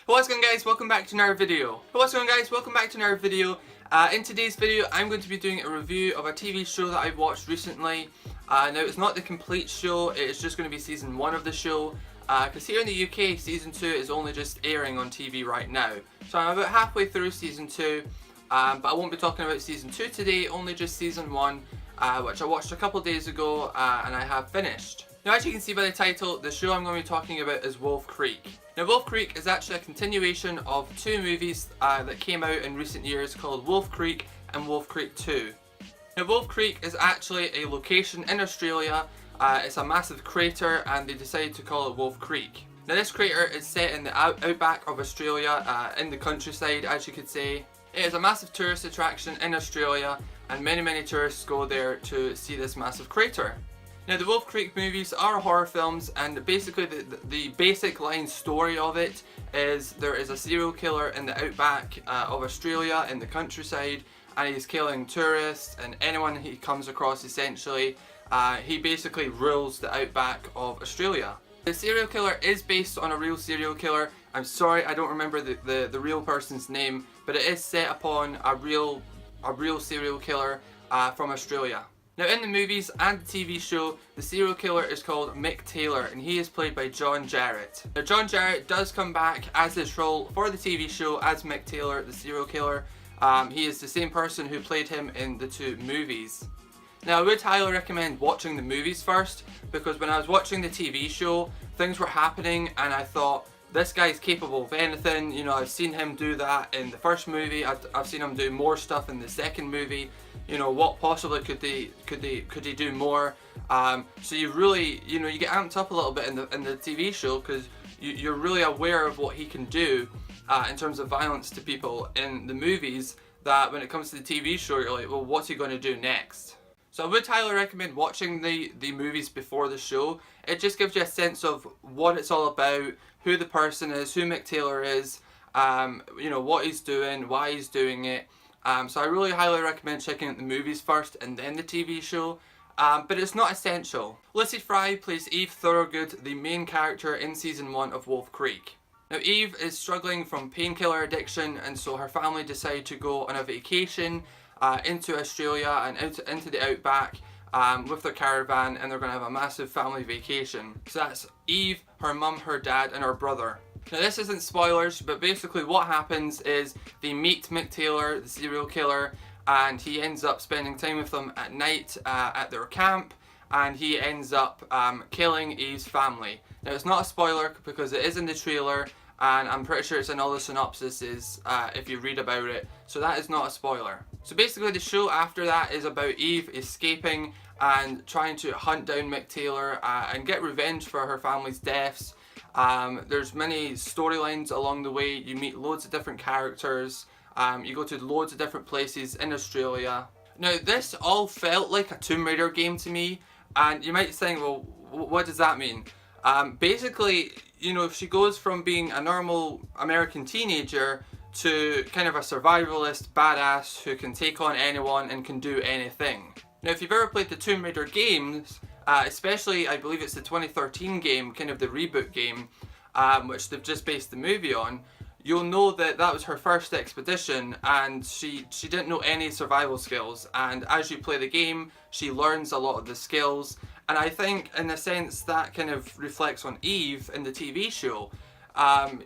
What's going on, guys? Welcome back to another video. In today's video I'm going to be doing a review of a TV show that I've watched recently. Now it's not the complete show, it's just going to be season 1 of the show, because here in the UK season 2 is only just airing on TV right now. So I'm about halfway through season 2, but I won't be talking about season 2 today, only just season 1, which I watched a couple days ago and I have finished. Now, as you can see by the title, the show I'm going to be talking about is Wolf Creek. Now, Wolf Creek is actually a continuation of 2 movies that came out in recent years called Wolf Creek and Wolf Creek 2. Now, Wolf Creek is actually a location in Australia. It's a massive crater and they decided to call it Wolf Creek. Now, this crater is set in the outback of Australia, in the countryside, as you could say. It is a massive tourist attraction in Australia and many tourists go there to see this massive crater. Now, the Wolf Creek movies are horror films, and basically the basic line story of it is there is a serial killer in the outback of Australia in the countryside, and he's killing tourists and anyone he comes across essentially. He basically rules the outback of Australia. The serial killer is based on a real serial killer. I'm sorry, I don't remember the real person's name, but it is set upon a real serial killer from Australia. Now, in the movies and the TV show, the serial killer is called Mick Taylor and he is played by John Jarratt. Now, John Jarratt does come back as his role for the TV show as Mick Taylor, the serial killer. He is the same person who played him in the 2 movies. Now, I would highly recommend watching the movies first, because when I was watching the TV show, things were happening and I thought, this guy's capable of anything. You know, I've seen him do that in the first movie, I've seen him do more stuff in the second movie. You know, what possibly could he do more? So you really, you know, you get amped up a little bit in the TV show, because you're really aware of what he can do in terms of violence to people in the movies, that when it comes to the TV show you're like, well, what's he going to do next? So I would highly recommend watching the movies before the show. It just gives you a sense of what it's all about, who the person is, who Mick Taylor is, you know, what he's doing, why he's doing it. So I really highly recommend checking out the movies first and then the TV show, but it's not essential. Lucy Fry plays Eve Thorogood, the main character in season 1 of Wolf Creek. Now, Eve is struggling from painkiller addiction, and so her family decide to go on a vacation into Australia and into the outback with their caravan, and they're going to have a massive family vacation. So that's Eve, her mum, her dad and her brother. Now, this isn't spoilers, but basically what happens is they meet Mick Taylor, the serial killer, and he ends up spending time with them at night at their camp, and he ends up killing Eve's family. Now, it's not a spoiler because it is in the trailer, and I'm pretty sure it's in all the synopsises if you read about it, so that is not a spoiler. So basically the show after that is about Eve escaping and trying to hunt down Mick Taylor and get revenge for her family's deaths. There's many storylines along the way. You meet loads of different characters, you go to loads of different places in Australia. Now, this all felt like a Tomb Raider game to me, and you might think, well, what does that mean? Basically, you know, she goes from being a normal American teenager to kind of a survivalist badass who can take on anyone and can do anything. Now, if you've ever played the Tomb Raider games, especially I believe it's the 2013 game, kind of the reboot game, which they've just based the movie on, you'll know that that was her first expedition, and she didn't know any survival skills, and as you play the game she learns a lot of the skills, and I think in a sense that kind of reflects on Eve in the TV show.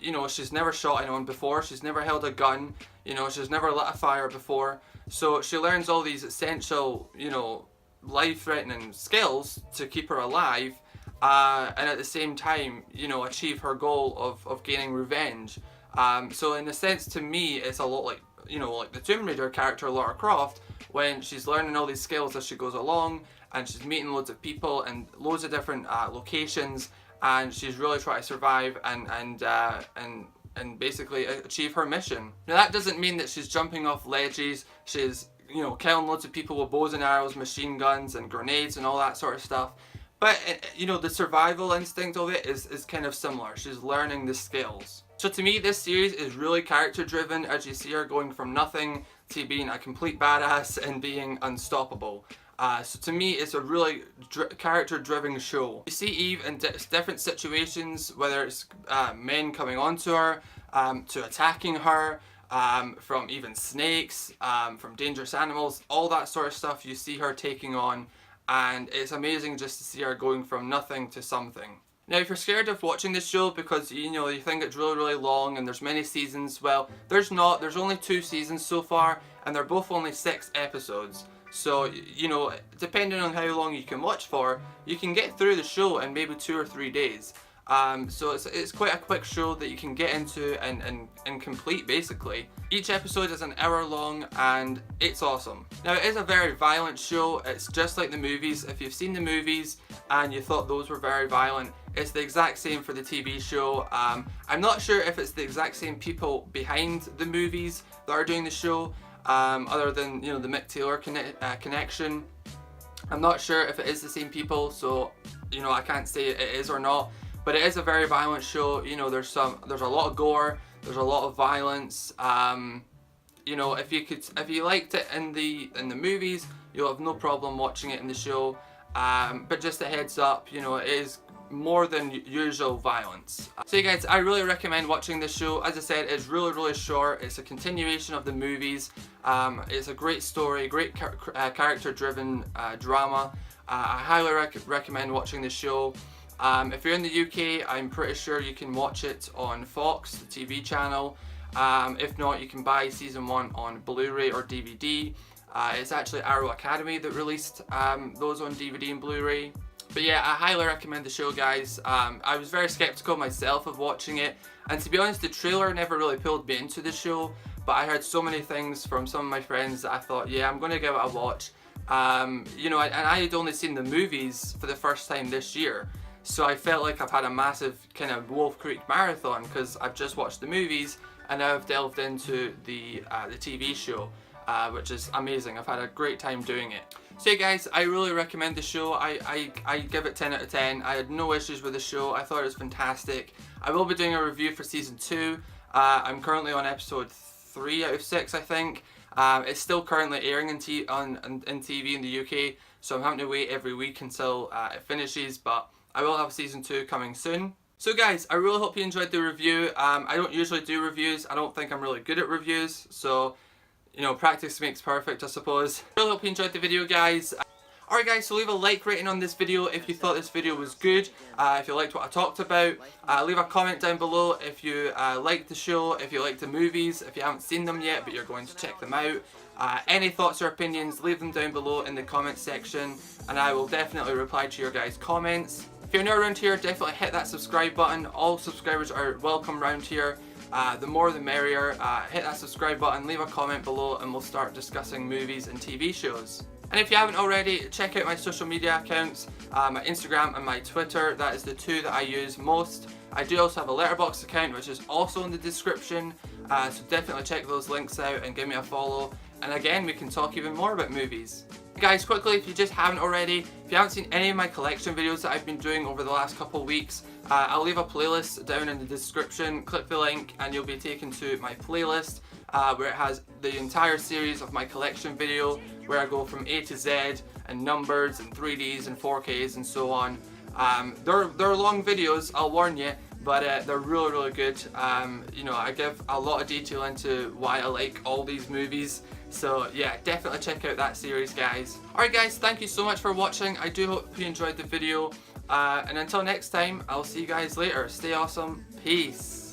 You know, she's never shot anyone before, she's never held a gun, you know, she's never lit a fire before, so she learns all these essential, you know, life-threatening skills to keep her alive, and at the same time, you know, achieve her goal of gaining revenge. So in a sense, to me, it's a lot like, you know, like the Tomb Raider character Lara Croft, when she's learning all these skills as she goes along, and she's meeting loads of people and loads of different locations, and she's really trying to survive and basically achieve her mission. Now, that doesn't mean that she's jumping off ledges, she's, you know, killing loads of people with bows and arrows, machine guns and grenades and all that sort of stuff. But, you know, the survival instinct of it is kind of similar. She's learning the skills. So to me, this series is really character driven, as you see her going from nothing to being a complete badass and being unstoppable. So to me, it's a really character-driven show. You see Eve in different situations, whether it's men coming onto her, to attacking her, from even snakes, from dangerous animals, all that sort of stuff you see her taking on, and it's amazing just to see her going from nothing to something. Now, if you're scared of watching this show because you think it's really long and there's many seasons, well, there's not. There's only 2 seasons so far, and they're both only 6 episodes. So, depending on how long you can watch for, you can get through the show in maybe 2 or 3 days. So it's quite a quick show that you can get into and complete, basically. Each episode is an hour long and it's awesome. Now, it is a very violent show. It's just like the movies. If you've seen the movies and you thought those were very violent, it's the exact same for the TV show. I'm not sure if it's the exact same people behind the movies that are doing the show, other than the Mick Taylor connection. I'm not sure if it is the same people, so I can't say it is or not. But it is a very violent show. There's a lot of gore. There's a lot of violence. If you liked it in the movies, you'll have no problem watching it in the show. But just a heads up, it is more than usual violence. So you guys, I really recommend watching this show. As I said, it's really short. It's a continuation of the movies. It's a great story, great character-driven drama. I highly recommend watching this show. If you're in the UK, I'm pretty sure you can watch it on Fox, the TV channel. If not, you can buy season 1 on Blu-ray or DVD. It's actually Arrow Academy that released those on DVD and Blu-ray. But yeah, I highly recommend the show, guys. I was very skeptical myself of watching it, and to be honest, the trailer never really pulled me into the show, but I heard so many things from some of my friends that I thought, yeah, I'm going to give it a watch. And I had only seen the movies for the first time this year. So I felt like I've had a massive kind of Wolf Creek marathon because I've just watched the movies and now I've delved into the TV show, which is amazing. I've had a great time doing it. So yeah, guys, I really recommend the show. I give it 10 out of 10. I had no issues with the show. I thought it was fantastic. I will be doing a review for season 2. I'm currently on episode 3 out of 6, I think. It's still currently airing in TV in the UK, so I'm having to wait every week until it finishes, but I will have season 2 coming soon. So guys, I really hope you enjoyed the review. I don't usually do reviews. I don't think I'm really good at reviews, so practice makes perfect, I suppose. I really hope you enjoyed the video, guys. Alright guys, so leave a like rating on this video if you thought this video was good, if you liked what I talked about. Leave a comment down below if you liked the show, if you liked the movies, if you haven't seen them yet but you're going to check them out. Any thoughts or opinions, leave them down below in the comment section and I will definitely reply to your guys' comments. If you're new around here, definitely hit that subscribe button. All subscribers are welcome around here. The more the merrier. Hit that subscribe button, leave a comment below and we'll start discussing movies and TV shows. And if you haven't already, check out my social media accounts, my Instagram and my Twitter. That is the 2 that I use most. I do also have a Letterboxd account which is also in the description, so definitely check those links out and give me a follow. And again, we can talk even more about movies. Guys, quickly, if you just haven't already, if you haven't seen any of my collection videos that I've been doing over the last couple of weeks, I'll leave a playlist down in the description. Click the link and you'll be taken to my playlist where it has the entire series of my collection video where I go from A to Z and numbers and 3Ds and 4Ks and so on. They're long videos, I'll warn you, but they're really good. I give a lot of detail into why I like all these movies. So yeah, definitely check out that series, guys. Alright guys, thank you so much for watching. I do hope you enjoyed the video. And until next time, I'll see you guys later. Stay awesome. Peace.